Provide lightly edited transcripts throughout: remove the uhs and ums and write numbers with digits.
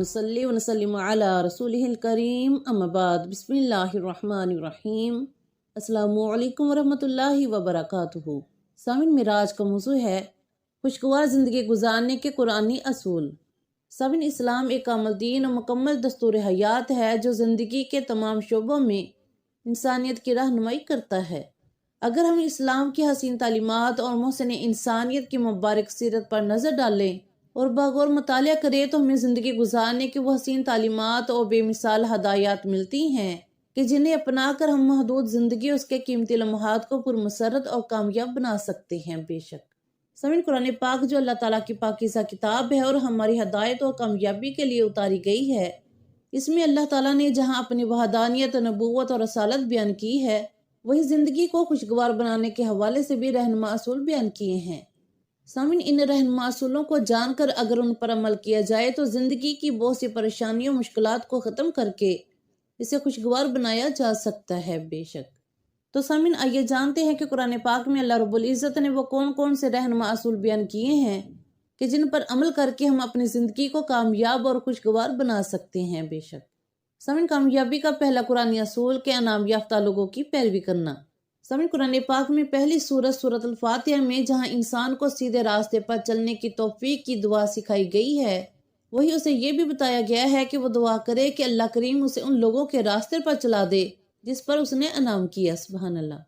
ونصلي ونسلم على رسوله الكريم اما بعد بسم اللہ الرحمن الرحیم السلام علیکم ورحمۃ اللہ وبرکاتہ۔ سامعین، معراج کا موضوع ہے خوشگوار زندگی گزارنے کے قرآنی اصول۔ سامعین، اسلام ایک کامل دین اور مکمل دستور حیات ہے جو زندگی کے تمام شعبوں میں انسانیت کی رہنمائی کرتا ہے۔ اگر ہم اسلام کی حسین تعلیمات اور محسن انسانیت کی مبارک سیرت پر نظر ڈالیں اور باغور مطالعہ کریں تو ہمیں زندگی گزارنے کی وہ حسین تعلیمات اور بے مثال ہدایات ملتی ہیں کہ جنہیں اپنا کر ہم محدود زندگی اس کے قیمتی لمحات کو پرمسرت اور کامیاب بنا سکتے ہیں۔ بے شک سامعین، قرآن پاک جو اللہ تعالیٰ کی پاکیزہ کتاب ہے اور ہماری ہدایت اور کامیابی کے لیے اتاری گئی ہے، اس میں اللہ تعالیٰ نے جہاں اپنی وحدانیت، نبوت اور رسالت بیان کی ہے، وہی زندگی کو خوشگوار بنانے کے حوالے سے بھی رہنما اصول بیان کیے ہیں۔ سامعین، ان رہنما اصولوں کو جان کر اگر ان پر عمل کیا جائے تو زندگی کی بہت سی پریشانیوں مشکلات کو ختم کر کے اسے خوشگوار بنایا جا سکتا ہے۔ بے شک تو سامعین، آئیے جانتے ہیں کہ قرآن پاک میں اللہ رب العزت نے وہ کون کون سے رہنما اصول بیان کیے ہیں کہ جن پر عمل کر کے ہم اپنی زندگی کو کامیاب اور خوشگوار بنا سکتے ہیں۔ بے شک سامعین، کامیابی کا پہلا قرآنی اصول کہ انعام یافتہ لوگوں کی پیروی کرنا۔ سامعین، قرآن پاک میں پہلی سورت الفاتحہ میں جہاں انسان کو سیدھے راستے پر چلنے کی توفیق کی دعا سکھائی گئی ہے، وہی اسے یہ بھی بتایا گیا ہے کہ وہ دعا کرے کہ اللہ کریم اسے ان لوگوں کے راستے پر چلا دے جس پر اس نے انعام کیا۔ سبحان اللہ۔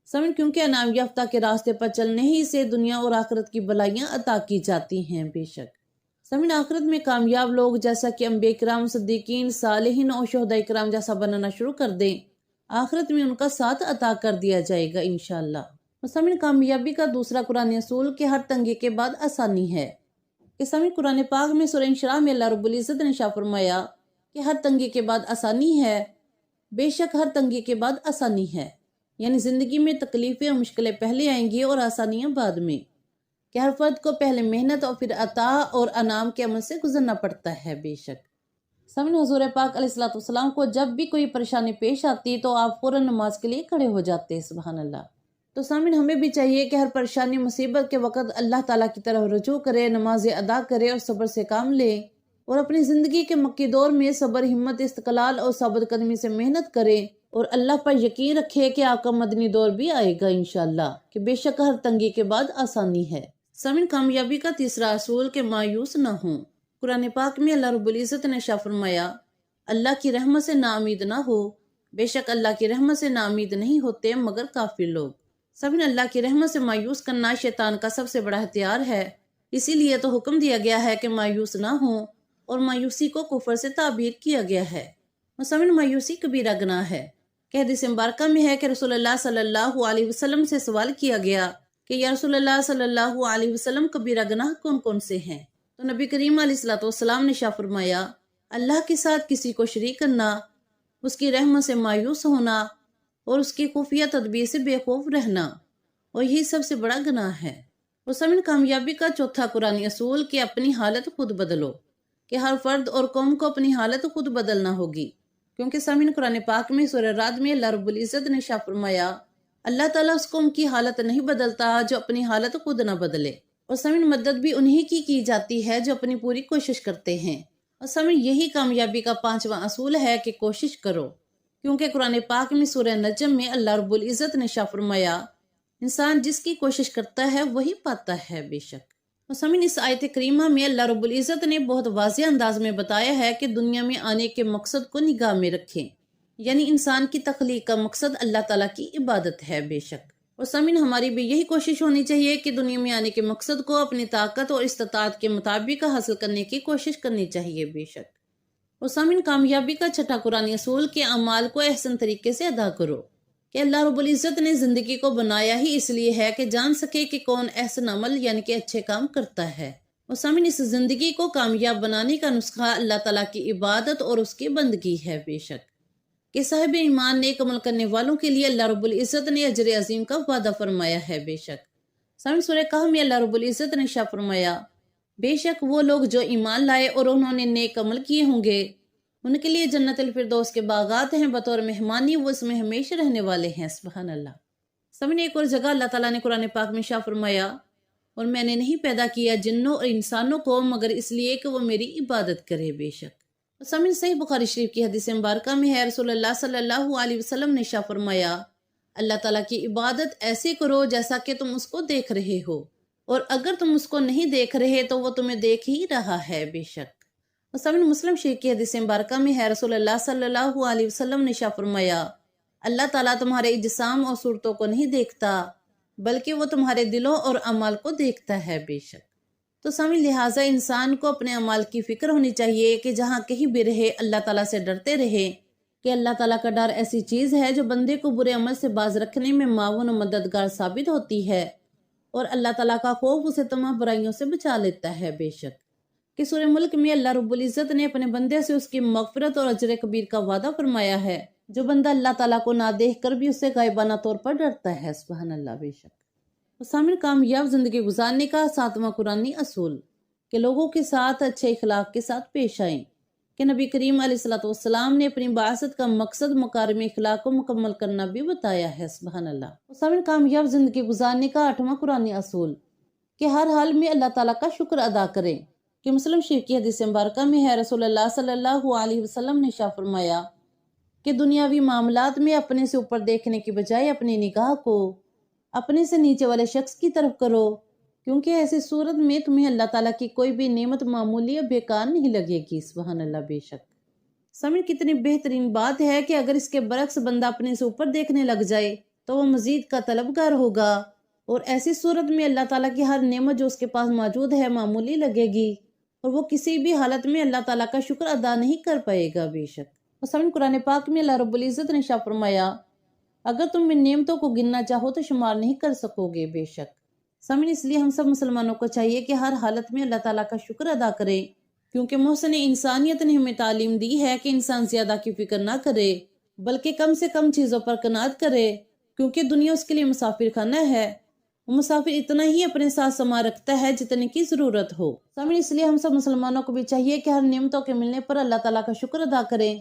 سامعین، کیونکہ انعام یافتہ کے راستے پر چلنے ہی سے دنیا اور آخرت کی بھلائیاں عطا کی جاتی ہیں۔ بے شک سامعین، آخرت میں کامیاب لوگ جیسا کہ انبیاء کرام، صدیقین، صالحین اور شہداء کرام جیسا بننا شروع کر دیں، آخرت میں ان کا ساتھ عطا کر دیا جائے گا انشاءاللہ۔ سامعین، کامیابی کا دوسرا قرآنی اصول کہ ہر تنگی کے بعد آسانی ہے۔ کہ سامعین، قرآن پاک میں سورہ انشراح میں اللہ رب العزت نے ارشاد فرمایا کہ ہر تنگی کے بعد آسانی ہے۔ بے شک ہر تنگی کے بعد آسانی ہے، یعنی زندگی میں تکلیفیں اور مشکلیں پہلے آئیں گی اور آسانیاں بعد میں، کہ ہر فرد کو پہلے محنت اور پھر عطا اور انعام کے عمل سے گزرنا پڑتا ہے۔ بے شک سامعین، حضور پاک علیہ السلام کو جب بھی کوئی پریشانی پیش آتی تو آپ فوراً نماز کے لیے کھڑے ہو جاتے۔ سبحان اللہ۔ تو سامعین، ہمیں بھی چاہیے کہ ہر پریشانی مصیبت کے وقت اللہ تعالیٰ کی طرف رجوع کرے، نماز ادا کرے اور صبر سے کام لے، اور اپنی زندگی کے مکی دور میں صبر، ہمت، استقلال اور ثابت قدمی سے محنت کرے اور اللہ پر یقین رکھے کہ آپ کا مدنی دور بھی آئے گا انشاءاللہ، کہ بے شک ہر تنگی کے بعد آسانی ہے۔ سامعین، کامیابی کا تیسرا اصول کہ مایوس نہ ہوں۔ قرآن پاک میں اللہ رب العزت نے ارشاد فرمایا، اللہ کی رحمت سے نا امید نہ ہو، بے شک اللہ کی رحمت سے نا امید نہیں ہوتے مگر کافر لوگ۔ سامعین، اللہ کی رحمت سے مایوس کرنا شیطان کا سب سے بڑا ہتھیار ہے، اسی لیے تو حکم دیا گیا ہے کہ مایوس نہ ہوں، اور مایوسی کو کفر سے تعبیر کیا گیا ہے۔ سامعین، مایوسی کبیرہ گناہ ہے کہ حدیث مبارکہ میں ہے کہ رسول اللہ صلی اللہ علیہ وسلم سے سوال کیا گیا کہ یا رسول اللہ صلی اللہ علیہ وسلم، کبیرہ گناہ کون کون سے ہیں؟ تو نبی کریم علیہ السلام نے ارشاد فرمایا، اللہ کے ساتھ کسی کو شریک کرنا، اس کی رحمت سے مایوس ہونا، اور اس کی خفیہ تدبیر سے بے خوف رہنا، اور یہی سب سے بڑا گناہ ہے۔ اور سامعین، کامیابی کا چوتھا قرآنی اصول کہ اپنی حالت خود بدلو، کہ ہر فرد اور قوم کو اپنی حالت خود بدلنا ہوگی، کیونکہ سامعین، قرآن پاک میں سورہ رعد میں اللہ رب العزت نے ارشاد فرمایا، اللہ تعالیٰ اس قوم کی حالت نہیں بدلتا جو اپنی حالت خود نہ بدلے۔ اور سامعین، مدد بھی انہی کی جاتی ہے جو اپنی پوری کوشش کرتے ہیں۔ اور سامعین، یہی کامیابی کا پانچواں اصول ہے کہ کوشش کرو، کیونکہ قرآن پاک میں سورہ نجم میں اللہ رب العزت نے ارشاد فرمایا، انسان جس کی کوشش کرتا ہے وہی پاتا ہے۔ بے شک اور سامعین، اس آیت کریمہ میں اللہ رب العزت نے بہت واضح انداز میں بتایا ہے کہ دنیا میں آنے کے مقصد کو نگاہ میں رکھیں، یعنی انسان کی تخلیق کا مقصد اللہ تعالیٰ کی عبادت ہے۔ بے شک اور سامعین، ہماری بھی یہی کوشش ہونی چاہیے کہ دنیا میں آنے کے مقصد کو اپنی طاقت اور استطاعت کے مطابق حاصل کرنے کی کوشش کرنی چاہیے۔ بے شک اور سامعین، کامیابی کا چھٹا قرآنی اصول کہ اعمال کو احسن طریقے سے ادا کرو، کہ اللہ رب العزت نے زندگی کو بنایا ہی اس لیے ہے کہ جان سکے کہ کون احسن عمل یعنی کہ اچھے کام کرتا ہے۔ اور سامعین، اس زندگی کو کامیاب بنانے کا نسخہ اللہ تعالیٰ کی عبادت اور اس کی بندگی ہے۔ بے شک کہ صاحب ایمان نیک عمل کرنے والوں کے لیے اللہ رب العزت نے اجر عظیم کا وعدہ فرمایا ہے۔ بے شک سامعین، سورہ کہف میں اللہ رب العزت نے ارشاد فرمایا، بے شک وہ لوگ جو ایمان لائے اور انہوں نے نیک عمل کیے ہوں گے، ان کے لیے جنت الفردوس کے باغات ہیں، بطور مہمانی وہ اس میں ہمیشہ رہنے والے ہیں۔ سبحان اللہ۔ سامعین، ایک اور جگہ اللہ تعالیٰ نے قرآن پاک میں ارشاد فرمایا، اور میں نے نہیں پیدا کیا جنوں اور انسانوں کو مگر اس لیے کہ وہ میری عبادت کرے۔ بے شک سامعین، صحیح بخاری شریف کی حدیث مبارکہ میں ہے، رسول اللہ صلی اللہ علیہ وسلم نے ارشاد فرمایا، اللہ تعالیٰ کی عبادت ایسے کرو جیسا کہ تم اس کو دیکھ رہے ہو، اور اگر تم اس کو نہیں دیکھ رہے تو وہ تمہیں دیکھ ہی رہا ہے بے شک۔ سامعین، مسلم شریف کی حدیث مبارکہ میں ہے، رسول اللہ صلی اللہ علیہ وسلم نے ارشاد فرمایا، اللہ تعالیٰ تمہارے اجسام اور صورتوں کو نہیں دیکھتا بلکہ وہ تمہارے دلوں اور اعمال کو دیکھتا ہے بے شک۔ تو سامعین، لہٰذا انسان کو اپنے اعمال کی فکر ہونی چاہیے کہ جہاں کہیں بھی رہے اللہ تعالیٰ سے ڈرتے رہے، کہ اللہ تعالیٰ کا ڈر ایسی چیز ہے جو بندے کو برے عمل سے باز رکھنے میں معاون و مددگار ثابت ہوتی ہے، اور اللہ تعالیٰ کا خوف اسے تمام برائیوں سے بچا لیتا ہے بے شک۔ کہ سورہ ملک میں اللہ رب العزت نے اپنے بندے سے اس کی مغفرت اور اجر کبیر کا وعدہ فرمایا ہے، جو بندہ اللہ تعالیٰ کو نہ دیکھ کر بھی اس سے غائبانہ طور پر ڈرتا ہے، سبحان اللہ بے شک۔ سامعین، کامیاب زندگی گزارنے کا 7واں قرآنی اصول، کہ لوگوں کے ساتھ اچھے اخلاق کے ساتھ پیش آئیں، کہ نبی کریم علیہ السلام نے اپنی بعثت کا مقصد مکارم اخلاق کو مکمل کرنا بھی بتایا ہے، سبحان اللہ۔ سامعین، کامیاب زندگی گزارنے کا 8واں قرآنی اصول، کہ ہر حال میں اللہ تعالیٰ کا شکر ادا کریں، کہ مسلم شریف کی حدیث مبارکہ میں ہے، رسول اللہ صلی اللہ علیہ وسلم نے ارشاد فرمایا کہ دنیاوی معاملات میں اپنے سے اوپر دیکھنے کی بجائے اپنی نگاہ کو اپنے سے نیچے والے شخص کی طرف کرو، کیونکہ ایسی صورت میں تمہیں اللہ تعالیٰ کی کوئی بھی نعمت معمولی یا بیکار نہیں لگے گی، سبحان اللہ بے شک۔ سامعین، کتنی بہترین بات ہے کہ اگر اس کے برعکس بندہ اپنے سے اوپر دیکھنے لگ جائے تو وہ مزید کا طلبگار ہوگا، اور ایسی صورت میں اللہ تعالیٰ کی ہر نعمت جو اس کے پاس موجود ہے معمولی لگے گی، اور وہ کسی بھی حالت میں اللہ تعالیٰ کا شکر ادا نہیں کر پائے گا بے شک۔ اور سامعین، قرآن پاک میں اللہ رب العزت نے ارشاد فرمایا، اگر تم ان نعمتوں کو گننا چاہو تو شمار نہیں کر سکو گے بے شک۔ سامعین، اس لیے ہم سب مسلمانوں کو چاہیے کہ ہر حالت میں اللہ تعالیٰ کا شکر ادا کرے، کیونکہ محسن انسانیت نے ہمیں تعلیم دی ہے کہ انسان زیادہ کی فکر نہ کرے بلکہ کم سے کم چیزوں پر قناعت کرے، کیونکہ دنیا اس کے لیے مسافر خانہ ہے، وہ مسافر اتنا ہی اپنے ساتھ سما رکھتا ہے جتنے کی ضرورت ہو۔ سامعین، اس لیے ہم سب مسلمانوں کو بھی چاہیے کہ ہر نعمتوں کے ملنے پر اللہ تعالیٰ کا شکر ادا کریں۔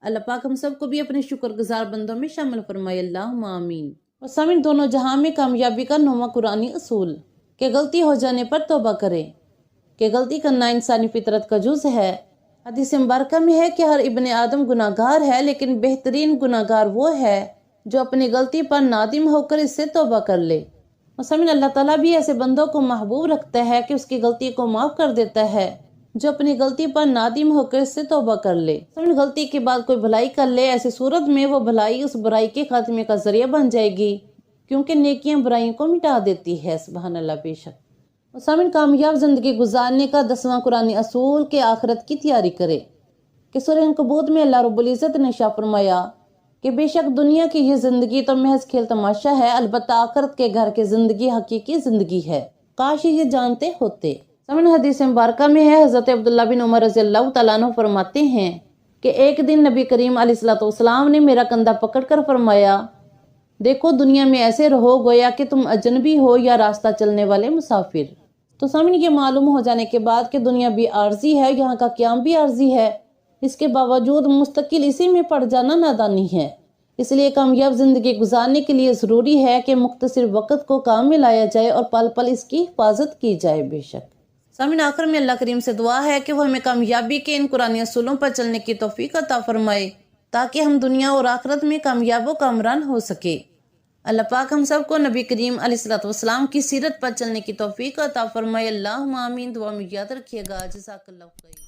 اللہ پاک ہم سب کو بھی اپنے شکر گزار بندوں میں شامل فرمائے، اللہم آمین۔ اور سامعین، دونوں جہاں میں کامیابی کا 9واں قرآنی اصول، کہ غلطی ہو جانے پر توبہ کریں، کہ غلطی کرنا انسانی فطرت کا جز ہے۔ حدیث مبارکہ میں ہے کہ ہر ابن آدم گناہ گار ہے، لیکن بہترین گناہ گار وہ ہے جو اپنی غلطی پر نادم ہو کر اس سے توبہ کر لے۔ اور سامعین، اللہ تعالیٰ بھی ایسے بندوں کو محبوب رکھتا ہے کہ اس کی غلطی کو معاف کر دیتا ہے جو اپنی غلطی پر نادم ہو کر اس سے توبہ کر لے۔ سامعین، غلطی کے بعد کوئی بھلائی کر لے، ایسی صورت میں وہ بھلائی اس برائی کے خاتمے کا ذریعہ بن جائے گی، کیونکہ نیکیاں برائیوں کو مٹا دیتی ہے، سبحان اللہ بے شک۔ اور سامعین، کامیاب زندگی گزارنے کا 10واں قرآنی اصول، کہ آخرت کی تیاری کرے، کہ سورہ عنکبوت میں اللہ رب العزت نے ارشاد فرمایا کہ بے شک دنیا کی یہ زندگی تو محض کھیل تماشا ہے، البتہ آخرت کے گھر کی زندگی حقیقی زندگی ہے، کاش یہ جانتے ہوتے۔ سامعین، حدیث مبارکہ میں ہے، حضرت عبداللہ بن عمر رضی اللہ تعالیٰ عنہ فرماتے ہیں کہ ایک دن نبی کریم علیہ السلام نے میرا کندھا پکڑ کر فرمایا، دیکھو دنیا میں ایسے رہو گویا کہ تم اجنبی ہو یا راستہ چلنے والے مسافر۔ تو سامعین، یہ معلوم ہو جانے کے بعد کہ دنیا بھی عارضی ہے، یہاں کا قیام بھی عارضی ہے، اس کے باوجود مستقل اسی میں پڑ جانا نادانی ہے۔ اس لیے کامیاب زندگی گزارنے کے لیے ضروری ہے کہ مختصر وقت کو کام میں لایا جائے اور پل پل اس کی حفاظت کی جائے بے شک۔ سامعین، آخر میں اللہ کریم سے دعا ہے کہ وہ ہمیں کامیابی کے ان قرآنی اصولوں پر چلنے کی توفیق عطا فرمائے، تاکہ ہم دنیا اور آخرت میں کامیاب و کامران ہو سکے۔ اللہ پاک ہم سب کو نبی کریم علیہ السلام کی سیرت پر چلنے کی توفیق عطا فرمائے، اللہم آمین۔ دعا میں یاد رکھیے گا، جزاک اللہ خیر۔